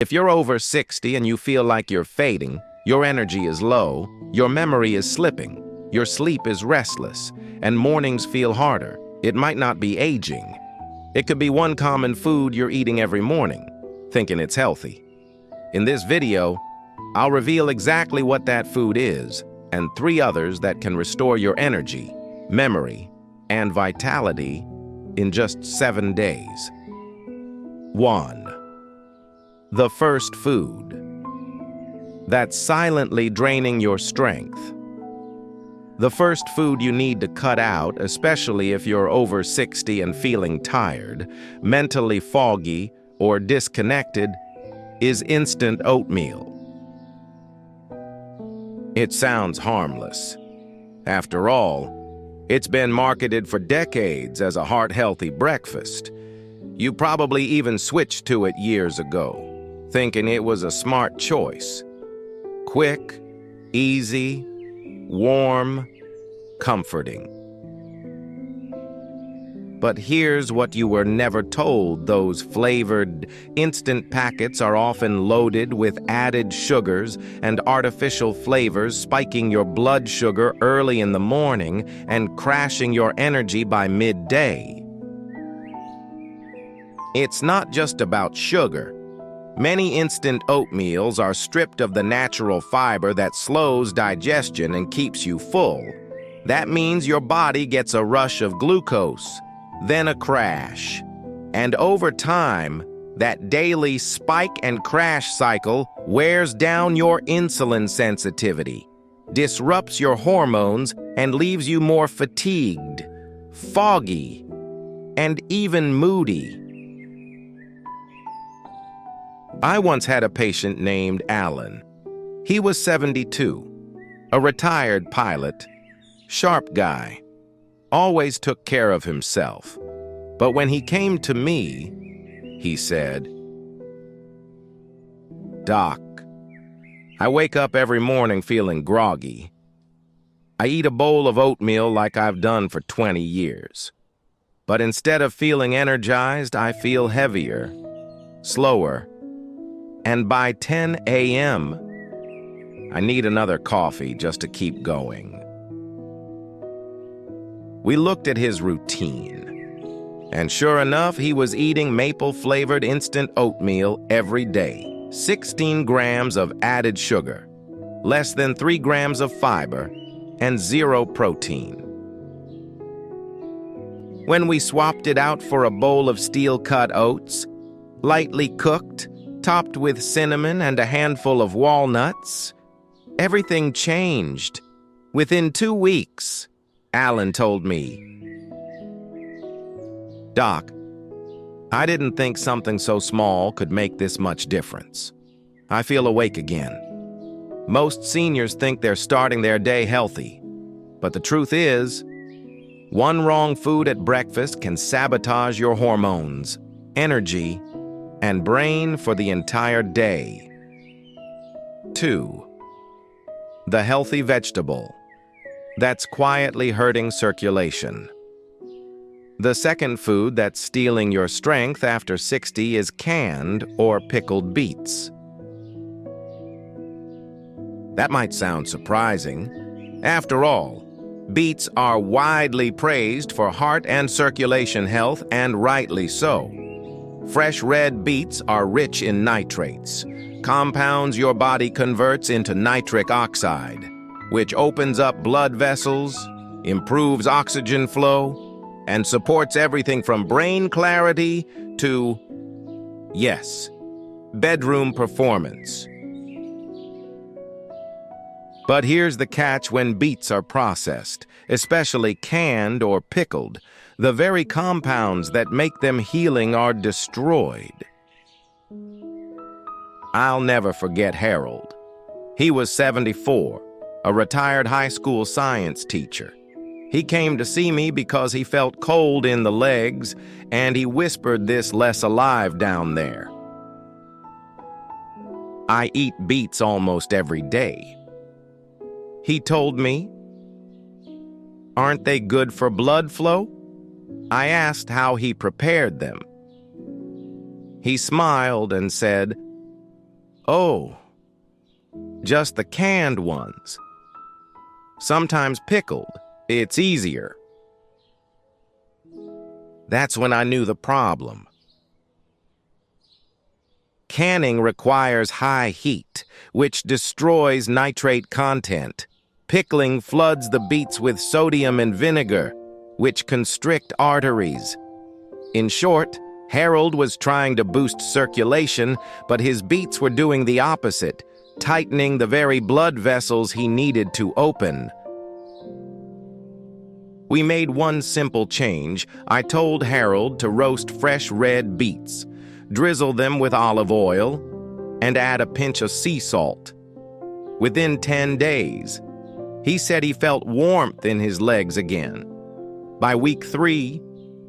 If you're over 60 and you feel like you're fading, your energy is low, your memory is slipping, your sleep is restless, and mornings feel harder, it might not be aging. It could be one common food you're eating every morning, thinking it's healthy. In this video, I'll reveal exactly what that food is and 3 others that can restore your energy, memory, and vitality in just 7 days. 1. The first food that's silently draining your strength. The first food you need to cut out, especially if you're over 60 and feeling tired, mentally foggy, or disconnected, is instant oatmeal. It sounds harmless. After all, it's been marketed for decades as a heart-healthy breakfast. You probably even switched to it years ago, thinking it was a smart choice. Quick, easy, warm, comforting. But here's what you were never told. Those flavored, instant packets are often loaded with added sugars and artificial flavors, spiking your blood sugar early in the morning and crashing your energy by midday. It's not just about sugar. Many instant oatmeals are stripped of the natural fiber that slows digestion and keeps you full. That means your body gets a rush of glucose, then a crash. And over time, that daily spike and crash cycle wears down your insulin sensitivity, disrupts your hormones, and leaves you more fatigued, foggy, and even moody. I once had a patient named Alan. He was 72, a retired pilot, sharp guy, always took care of himself. But when he came to me, he said, "Doc, I wake up every morning feeling groggy. I eat a bowl of oatmeal like I've done for 20 years. But instead of feeling energized, I feel heavier, slower, and by 10 a.m., I need another coffee just to keep going." We looked at his routine, and sure enough, he was eating maple-flavored instant oatmeal every day, 16 grams of added sugar, less than 3 grams of fiber, and 0 protein. When we swapped it out for a bowl of steel-cut oats, lightly cooked, topped with cinnamon and a handful of walnuts, everything changed. Within 2 weeks, Alan told me, "Doc, I didn't think something so small could make this much difference. I feel awake again." Most seniors think they're starting their day healthy, but the truth is, one wrong food at breakfast can sabotage your hormones, energy, and brain for the entire day. 2. The healthy vegetable that's quietly hurting circulation. The second food that's stealing your strength after 60 is canned or pickled beets. That might sound surprising. After all, beets are widely praised for heart and circulation health, and rightly so. Fresh red beets are rich in nitrates, compounds your body converts into nitric oxide, which opens up blood vessels, improves oxygen flow, and supports everything from brain clarity to, yes, bedroom performance. But here's the catch: when beets are processed, especially canned or pickled, the very compounds that make them healing are destroyed. I'll never forget Harold. He was 74, a retired high school science teacher. He came to see me because he felt cold in the legs, and he whispered this less alive down there. "I eat beets almost every day." He told me, "Aren't they good for blood flow?" I asked how he prepared them. He smiled and said, Oh, just the canned ones. Sometimes pickled. It's easier. That's when I knew the problem. Canning requires high heat, which destroys nitrate content. Pickling floods the beets with sodium and vinegar, which constrict arteries. In short, Harold was trying to boost circulation, but his beets were doing the opposite, tightening the very blood vessels he needed to open. We made one simple change. I told Harold to roast fresh red beets, drizzle them with olive oil, and add a pinch of sea salt. Within 10 days, he said he felt warmth in his legs again. By week 3,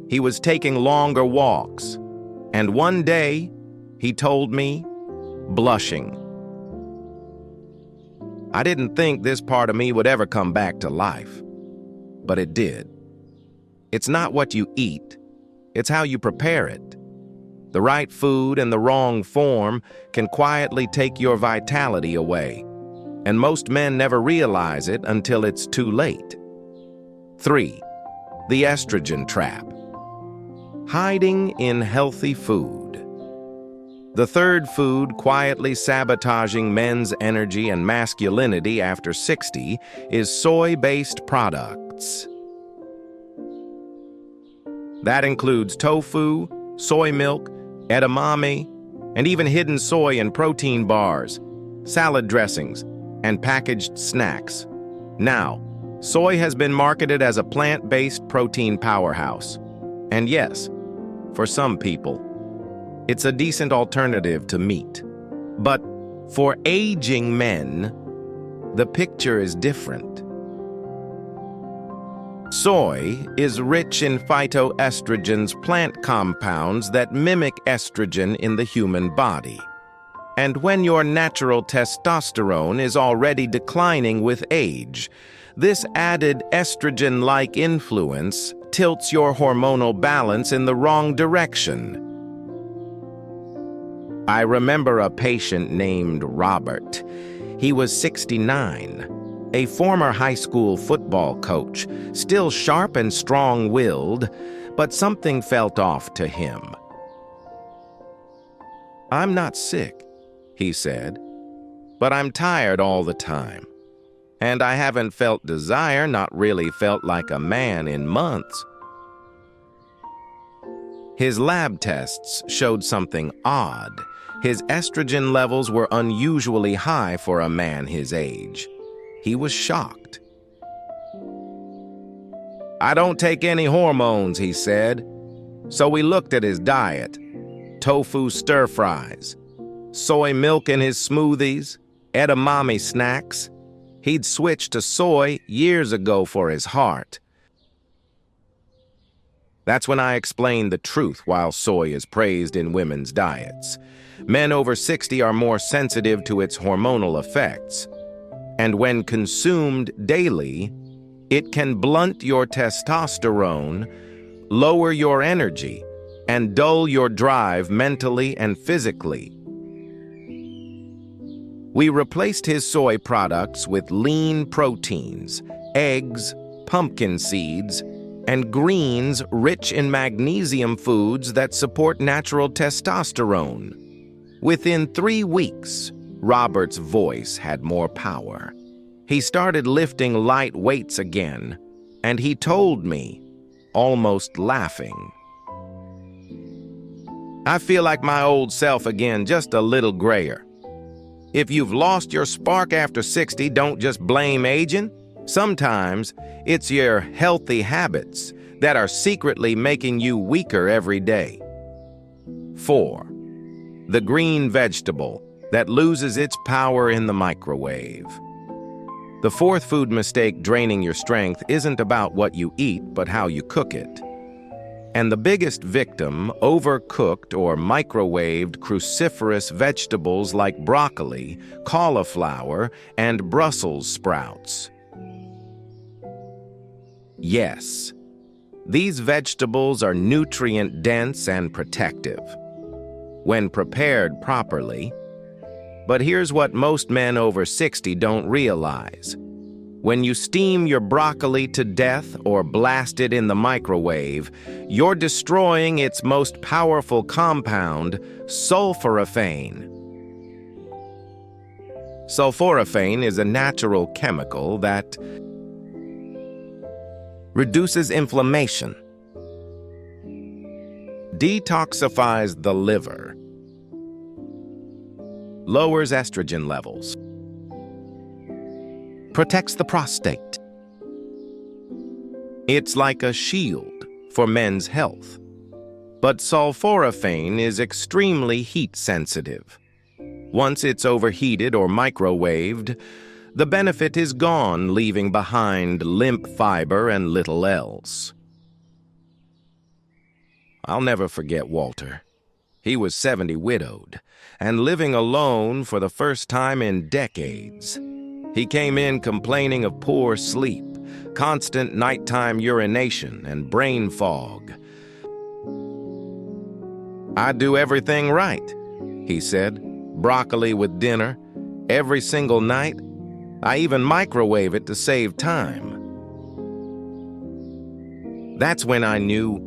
he was taking longer walks, and one day, he told me, blushing. I didn't think this part of me would ever come back to life, but it did. It's not what you eat, it's how you prepare it. The right food in the wrong form can quietly take your vitality away, and most men never realize it until it's too late. 3. The estrogen trap. Hiding in healthy food. The third food quietly sabotaging men's energy and masculinity after 60 is soy-based products. That includes tofu, soy milk, edamame, and even hidden soy in protein bars, salad dressings, and packaged snacks. Now, soy has been marketed as a plant-based protein powerhouse. And yes, for some people, it's a decent alternative to meat. But for aging men, the picture is different. Soy is rich in phytoestrogens, plant compounds that mimic estrogen in the human body. And when your natural testosterone is already declining with age, this added estrogen-like influence tilts your hormonal balance in the wrong direction. I remember a patient named Robert. He was 69. A former high school football coach, still sharp and strong-willed, but something felt off to him. "I'm not sick," he said, "but I'm tired all the time. And I haven't felt desire, not really felt like a man in months." His lab tests showed something odd. His estrogen levels were unusually high for a man his age. He was shocked. "I don't take any hormones," he said. So we looked at his diet. Tofu stir-fries, soy milk in his smoothies, edamame snacks. He'd switched to soy years ago for his heart. That's when I explained the truth while soy is praised in women's diets. Men over 60 are more sensitive to its hormonal effects. And when consumed daily, it can blunt your testosterone, lower your energy, and dull your drive mentally and physically. We replaced his soy products with lean proteins, eggs, pumpkin seeds, and greens rich in magnesium foods that support natural testosterone. Within 3 weeks, Robert's voice had more power. He started lifting light weights again, and he told me, almost laughing, "I feel like my old self again, just a little grayer." If you've lost your spark after 60, don't just blame aging. Sometimes it's your healthy habits that are secretly making you weaker every day. 4. The green vegetable that loses its power in the microwave. The fourth food mistake draining your strength isn't about what you eat, but how you cook it. And the biggest victim, overcooked or microwaved cruciferous vegetables like broccoli, cauliflower, and Brussels sprouts. Yes, these vegetables are nutrient-dense and protective. When prepared properly, But here's what most men over 60 don't realize. When you steam your broccoli to death or blast it in the microwave, you're destroying its most powerful compound, sulforaphane. Sulforaphane is a natural chemical that reduces inflammation, detoxifies the liver, lowers estrogen levels, protects the prostate. It's like a shield for men's health. But sulforaphane is extremely heat sensitive. Once it's overheated or microwaved, the benefit is gone, leaving behind limp fiber and little else. I'll never forget Walter. He was 70 widowed and living alone for the first time in decades. He came in complaining of poor sleep, constant nighttime urination, and brain fog. "I do everything right," he said. "Broccoli with dinner, every single night. I even microwave it to save time." That's when I knew.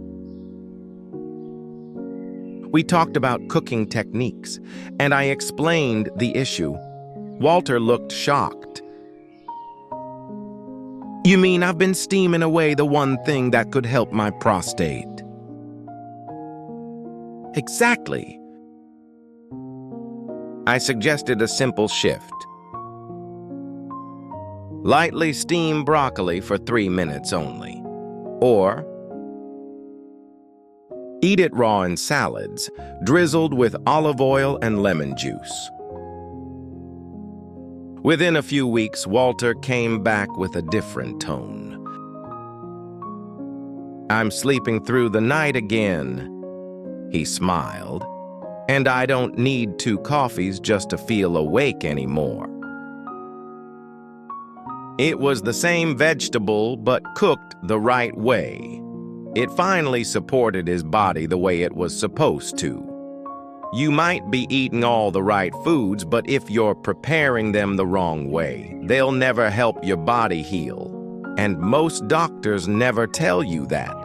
We talked about cooking techniques, and I explained the issue. Walter looked shocked. "You mean I've been steaming away the one thing that could help my prostate?" "Exactly." I suggested a simple shift. Lightly steam broccoli for 3 minutes only. Or eat it raw in salads, drizzled with olive oil and lemon juice. Within a few weeks, Walter came back with a different tone. "I'm sleeping through the night again," he smiled, "and I don't need 2 coffees just to feel awake anymore." It was the same vegetable, but cooked the right way. It finally supported his body the way it was supposed to. You might be eating all the right foods, but if you're preparing them the wrong way, they'll never help your body heal. And most doctors never tell you that.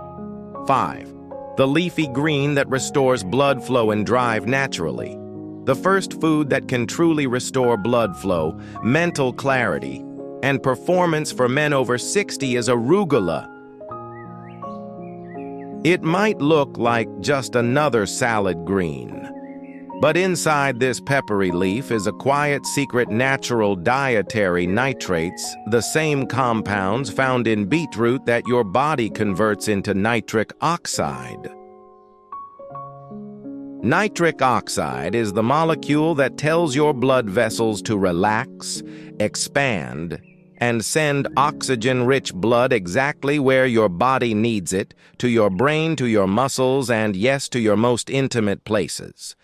5. The leafy green that restores blood flow and drive naturally. The first food that can truly restore blood flow, mental clarity, and performance for men over 60 is arugula. It might look like just another salad green, but inside this peppery leaf is a quiet, secret, natural dietary nitrates, the same compounds found in beetroot that your body converts into nitric oxide. Nitric oxide is the molecule that tells your blood vessels to relax, expand, and send oxygen-rich blood exactly where your body needs it, to your brain, to your muscles, and yes, to your most intimate places.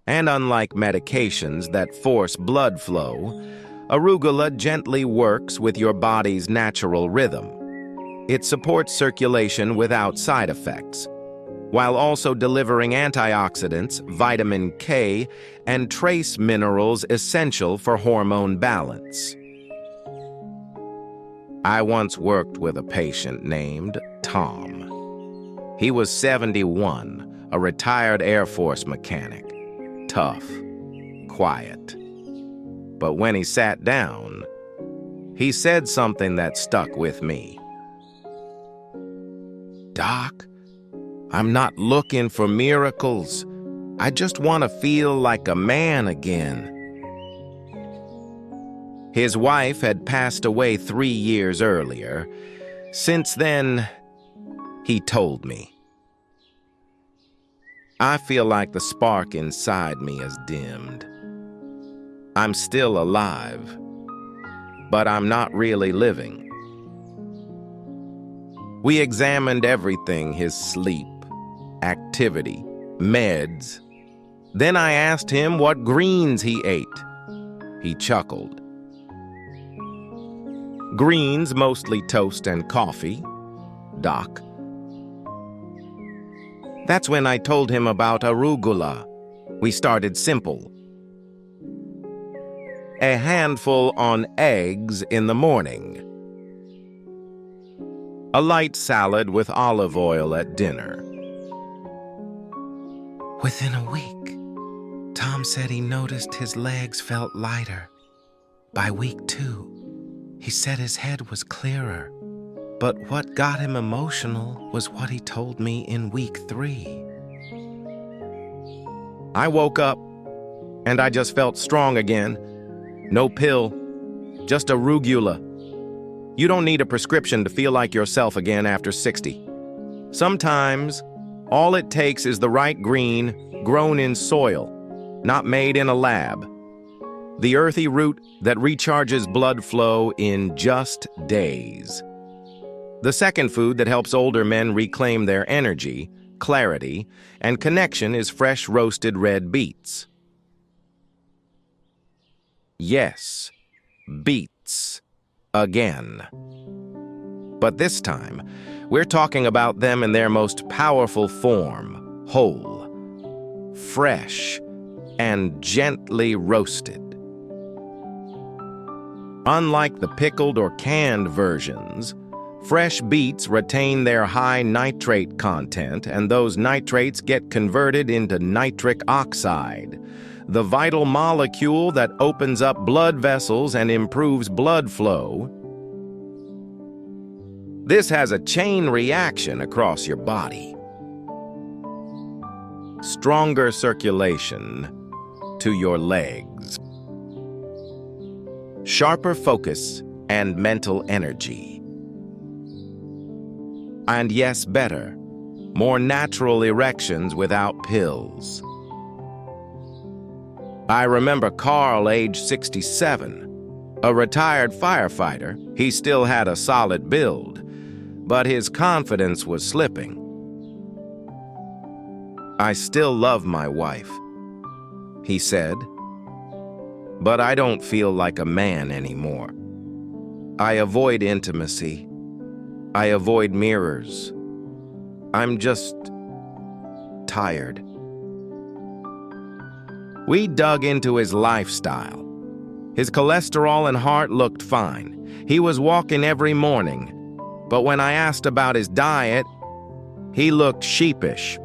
And unlike medications that force blood flow, arugula gently works with your body's natural rhythm. It supports circulation without side effects, while also delivering antioxidants, vitamin K, and trace minerals essential for hormone balance. I once worked with a patient named Tom. He was 71, a retired Air Force mechanic. Tough, quiet. But when he sat down, he said something that stuck with me. "Doc, I'm not looking for miracles. I just want to feel like a man again." His wife had passed away 3 years earlier. Since then, he told me, "I feel like the spark inside me has dimmed. I'm still alive, but I'm not really living." We examined everything: his sleep, activity, meds. Then I asked him what greens he ate. He chuckled. "Greens, mostly toast and coffee, Doc." That's when I told him about arugula. We started simple. A handful on eggs in the morning. A light salad with olive oil at dinner. Within a week, Tom said he noticed his legs felt lighter. By week 2, he said his head was clearer. But what got him emotional was what he told me in week 3. I woke up, and I just felt strong again. No pill, just arugula. You don't need a prescription to feel like yourself again after 60. Sometimes, all it takes is the right green grown in soil, not made in a lab. The earthy root that recharges blood flow in just days. The second food that helps older men reclaim their energy, clarity, and connection is fresh roasted red beets. Yes, beets. Again. But this time, we're talking about them in their most powerful form, whole, fresh, and gently roasted. Unlike the pickled or canned versions, fresh beets retain their high nitrate content, and those nitrates get converted into nitric oxide, the vital molecule that opens up blood vessels and improves blood flow. This has a chain reaction across your body. Stronger circulation to your legs. Sharper focus and mental energy. And yes, better, more natural erections without pills. I remember Carl, age 67, a retired firefighter. He still had a solid build, but his confidence was slipping. I still love my wife, he said, but I don't feel like a man anymore. I avoid intimacy. I avoid mirrors. I'm just tired. We dug into his lifestyle. His cholesterol and heart looked fine. He was walking every morning. But when I asked about his diet, he looked sheepish.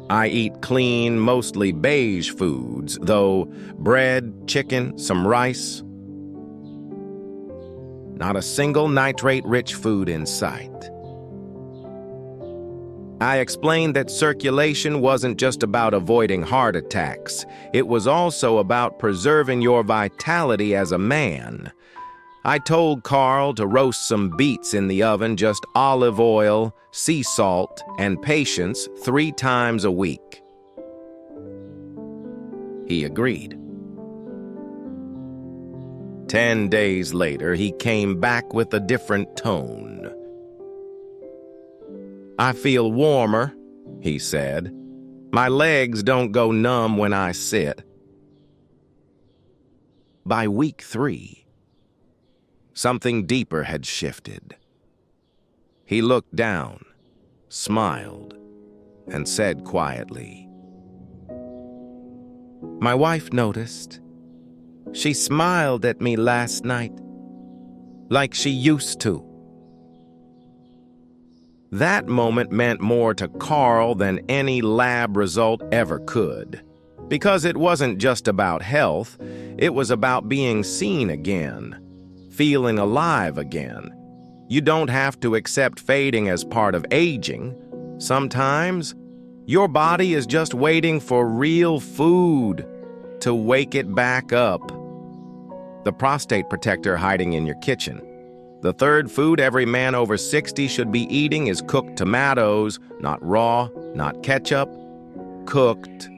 I eat clean, mostly beige foods, though bread, chicken, some rice. Not a single nitrate-rich food in sight. I explained that circulation wasn't just about avoiding heart attacks. It was also about preserving your vitality as a man. I told Carl to roast some beets in the oven, just olive oil, sea salt, and patience 3 times a week. He agreed. 10 days later, he came back with a different tone. I feel warmer, he said. My legs don't go numb when I sit. By week 3, something deeper had shifted. He looked down, smiled, and said quietly, "My wife noticed. She smiled at me last night, like she used to." That moment meant more to Carl than any lab result ever could, because it wasn't just about health, it was about being seen again, feeling alive again. You don't have to accept fading as part of aging. Sometimes, your body is just waiting for real food to wake it back up. The prostate protector hiding in your kitchen. The third food every man over 60 should be eating is cooked tomatoes, not raw, not ketchup, cooked.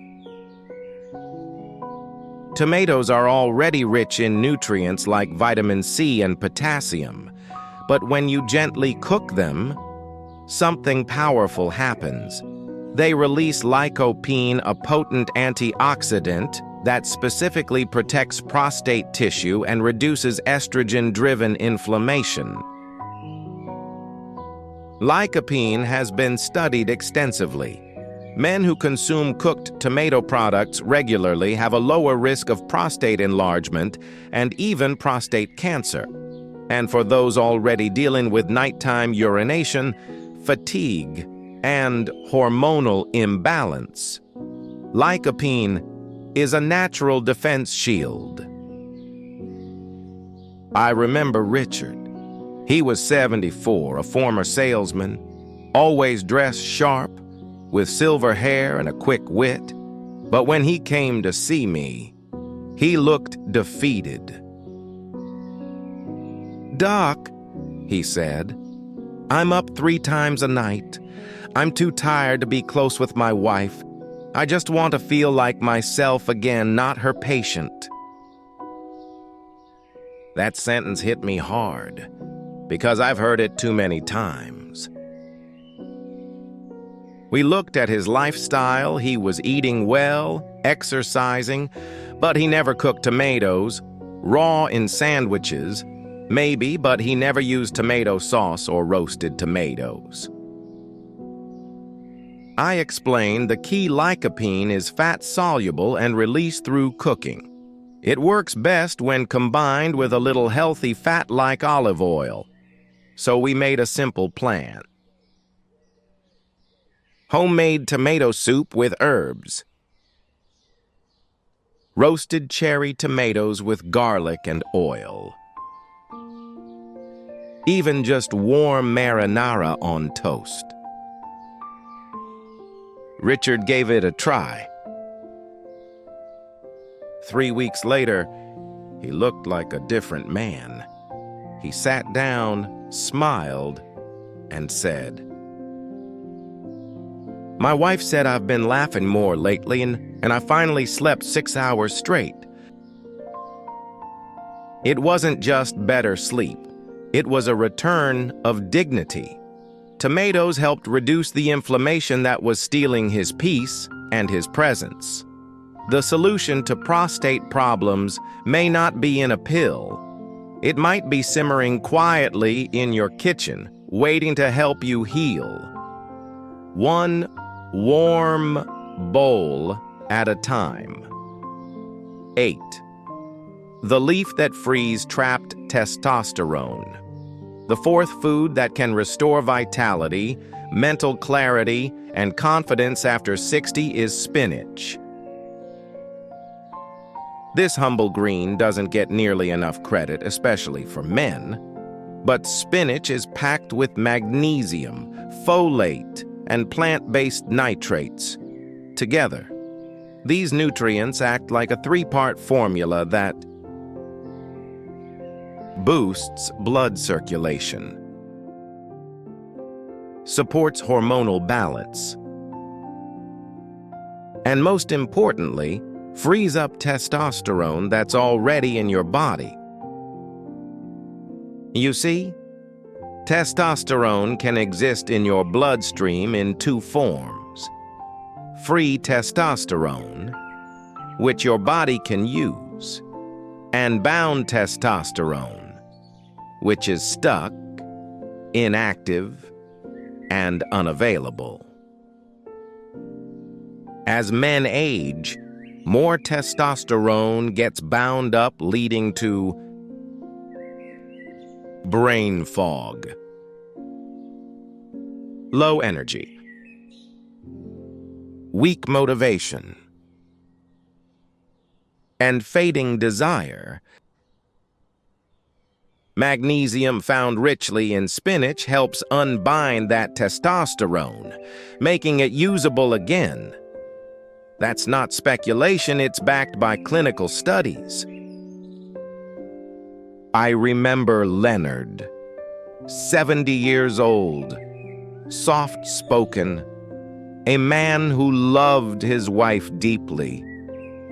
Tomatoes are already rich in nutrients like vitamin C and potassium, but when you gently cook them, something powerful happens. They release lycopene, a potent antioxidant that specifically protects prostate tissue and reduces estrogen-driven inflammation. Lycopene has been studied extensively. Men who consume cooked tomato products regularly have a lower risk of prostate enlargement and even prostate cancer. And for those already dealing with nighttime urination, fatigue, and hormonal imbalance, lycopene is a natural defense shield. I remember Richard. He was 74, a former salesman, always dressed sharp, with silver hair and a quick wit. But when he came to see me, he looked defeated. "Doc," he said, "I'm up 3 times a night. I'm too tired to be close with my wife. I just want to feel like myself again, not her patient." That sentence hit me hard, because I've heard it too many times. We looked at his lifestyle. He was eating well, exercising, but he never cooked tomatoes, raw in sandwiches, maybe, but he never used tomato sauce or roasted tomatoes. I explained the key lycopene is fat-soluble and released through cooking. It works best when combined with a little healthy fat like olive oil. So we made a simple plan. Homemade tomato soup with herbs. Roasted cherry tomatoes with garlic and oil. Even just warm marinara on toast. Richard gave it a try. 3 weeks later, he looked like a different man. He sat down, smiled, and said, "My wife said I've been laughing more lately, and I finally slept 6 hours straight." It wasn't just better sleep. It was a return of dignity. Tomatoes helped reduce the inflammation that was stealing his peace and his presence. The solution to prostate problems may not be in a pill. It might be simmering quietly in your kitchen, waiting to help you heal. One warm bowl at a time. 8. The leaf that frees trapped testosterone. The 4th food that can restore vitality, mental clarity, and confidence after 60 is spinach. This humble green doesn't get nearly enough credit, especially for men. But spinach is packed with magnesium, folate, and plant-based nitrates. Together, these nutrients act like a 3-part formula that boosts blood circulation, supports hormonal balance, and most importantly, frees up testosterone that's already in your body. You see, testosterone can exist in your bloodstream in 2 forms. Free testosterone, which your body can use, and bound testosterone, which is stuck, inactive, and unavailable. As men age, more testosterone gets bound up, leading to brain fog, low energy, weak motivation, and fading desire. Magnesium found richly in spinach helps unbind that testosterone, making it usable again. That's not speculation, it's backed by clinical studies. I remember Leonard, 70 years old, soft-spoken, a man who loved his wife deeply.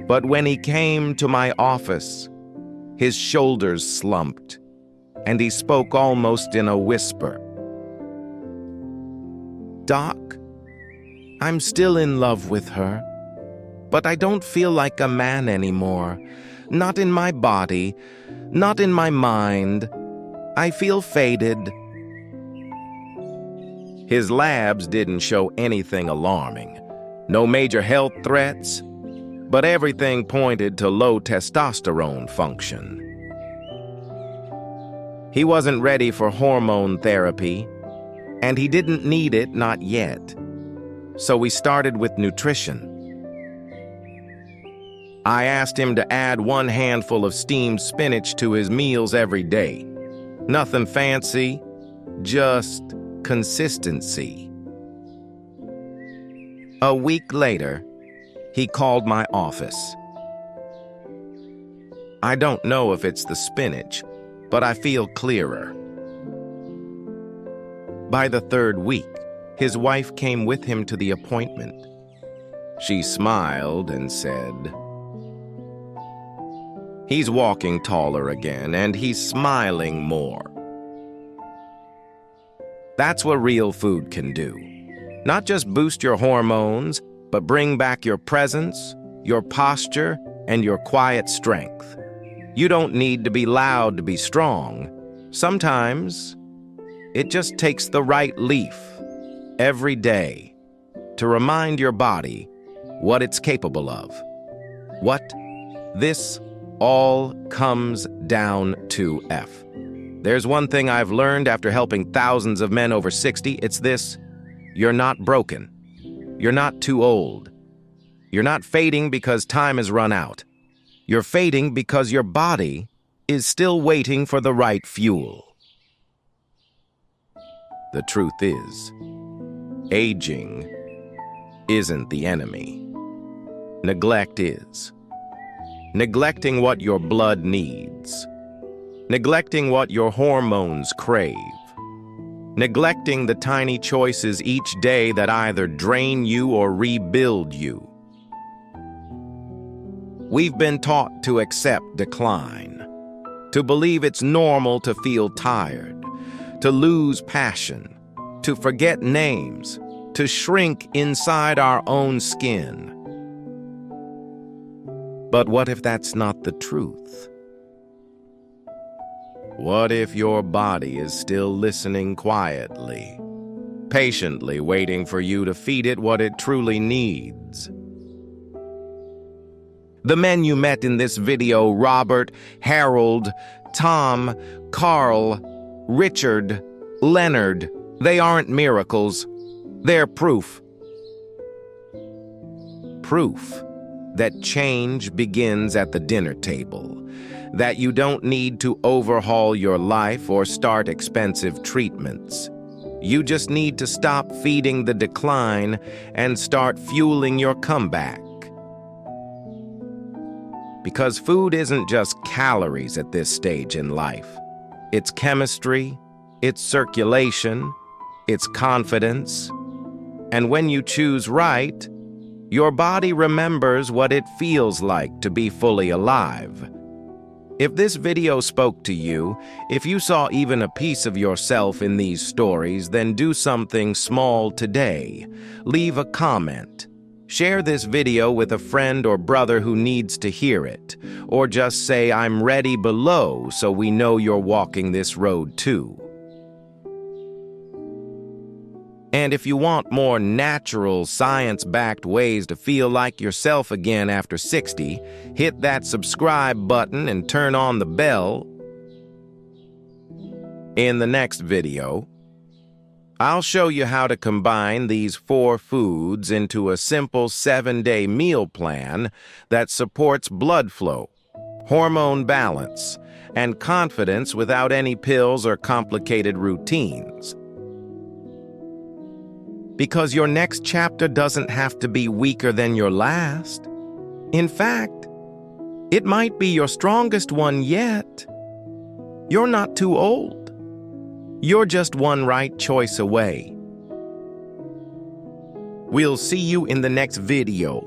But when he came to my office, his shoulders slumped, and he spoke almost in a whisper. "Doc, I'm still in love with her, but I don't feel like a man anymore. Not in my body, not in my mind. I feel faded." His labs didn't show anything alarming, No major health threats, but everything pointed to low testosterone function. He wasn't ready for hormone therapy, and he didn't need it, not yet. So we started with nutrition. I asked him to add 1 handful of steamed spinach to his meals every day. Nothing fancy, just consistency. A week later, he called my office. I don't know if it's the spinach, but I feel clearer. By the 3rd week, his wife came with him to the appointment. She smiled and said, "He's walking taller again, and he's smiling more." That's what real food can do. Not just boost your hormones, but bring back your presence, your posture, and your quiet strength. You don't need to be loud to be strong. Sometimes, it just takes the right leaf every day to remind your body what it's capable of. What this all comes down to F. There's one thing I've learned after helping thousands of men over 60, it's this: you're not broken. You're not too old. You're not fading because time has run out. You're fading because your body is still waiting for the right fuel. The truth is, aging isn't the enemy. Neglect is. Neglecting what your blood needs. Neglecting what your hormones crave. Neglecting the tiny choices each day that either drain you or rebuild you. We've been taught to accept decline, to believe it's normal to feel tired, to lose passion, to forget names, to shrink inside our own skin. But what if that's not the truth? What if your body is still listening quietly, patiently waiting for you to feed it what it truly needs? The men you met in this video, Robert, Harold, Tom, Carl, Richard, Leonard, they aren't miracles. They're proof. Proof that change begins at the dinner table, that you don't need to overhaul your life or start expensive treatments. You just need to stop feeding the decline and start fueling your comeback. Because food isn't just calories at this stage in life. It's chemistry, it's circulation, it's confidence. And when you choose right, your body remembers what it feels like to be fully alive. If this video spoke to you, if you saw even a piece of yourself in these stories, then do something small today. Leave a comment. Share this video with a friend or brother who needs to hear it. Or just say, "I'm ready" below so we know you're walking this road too. And if you want more natural, science-backed ways to feel like yourself again after 60, hit that subscribe button and turn on the bell. In the next video, I'll show you how to combine these 4 foods into a simple 7-day meal plan that supports blood flow, hormone balance, and confidence without any pills or complicated routines. Because your next chapter doesn't have to be weaker than your last. In fact, it might be your strongest one yet. You're not too old. You're just one right choice away. We'll see you in the next video.